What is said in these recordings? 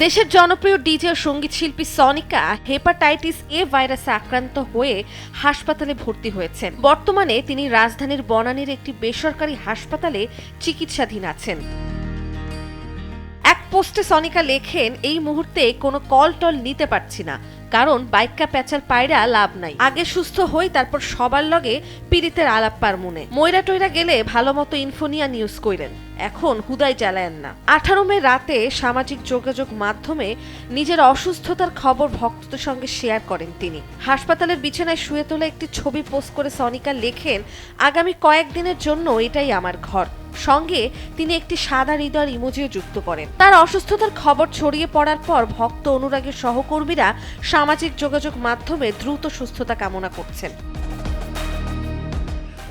দেশের জনপ্রিয় ডিজে ও সঙ্গীত শিল্পী সনিকা হেপাটাইটিস এ ভাইরাসে আক্রান্ত হয়ে হাসপাতালে ভর্তি হয়েছেন। বর্তমানে তিনি রাজধানীর বনানীর একটি বেসরকারি হাসপাতালে চিকিৎসাধীন আছেন। এক পোস্টে সনিকা লেখেন, এই মুহূর্তে কোনো কল টল নিতে পারছি না, কারণ বাইক্কা প্যাচাল পায়রা লাভ নাই। আগে সুস্থ হই, তারপর সবার লগে পীড়িতের আলাপ পার মনে। ময়রা টয়রা গেলে ভালো মতো ইনফোনিয়া নিউজ কইলেন, এখন হুদাই জ্বালায়েন না। 18 মে রাতে সামাজিক যোগাযোগ মাধ্যমে নিজের অসুস্থতার খবর ভক্তদের সঙ্গে শেয়ার করেন তিনি। হাসপাতালের বিছানায় শুয়ে তোলা একটি ছবি পোস্ট করে সনিকা লেখেন, আগামী কয়েকদিনের জন্য এটাই আমার ঘর। সঙ্গে তিনি একটি সাদা হৃদয়ের ইমোজিও যুক্ত করেন। তার অসুস্থতার খবর ছড়িয়ে পড়ার পর ভক্ত অনুরাগের সহকর্মীরা সামাজিক যোগাযোগ মাধ্যমে দ্রুত সুস্থতা কামনা করছেন।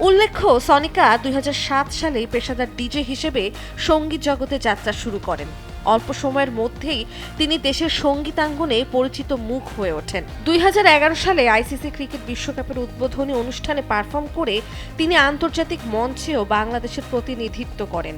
উল্লেখ্য, সনিকা 2007 সালে পেশাদার ডিজে হিসেবে সঙ্গীত জগতে যাত্রা শুরু করেন। অল্প সময়ের মধ্যেই তিনি দেশের সঙ্গীতাঙ্গনে পরিচিত মুখ হয়ে ওঠেন। 2011 সালে আইসিসি ক্রিকেট বিশ্বকাপের উদ্বোধনী অনুষ্ঠানে পারফর্ম করে তিনি আন্তর্জাতিক মঞ্চেও বাংলাদেশের প্রতিনিধিত্ব করেন।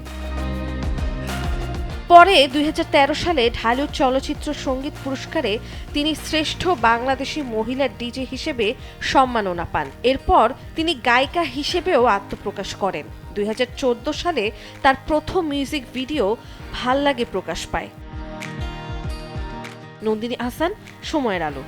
পরে 2013 সালে ঢালিউড চলচ্চিত্র সঙ্গীত পুরস্কারে তিনি শ্রেষ্ঠ বাংলাদেশী মহিলা ডিজে হিসেবে সম্মাননা পান। এরপর তিনি গায়িকা হিসেবেও আত্মপ্রকাশ করেন। 2014 সালে তার প্রথম মিউজিক ভিডিও ভাল লাগে প্রকাশ পায়। নন্দিনী আহসান, সময়ের আলো।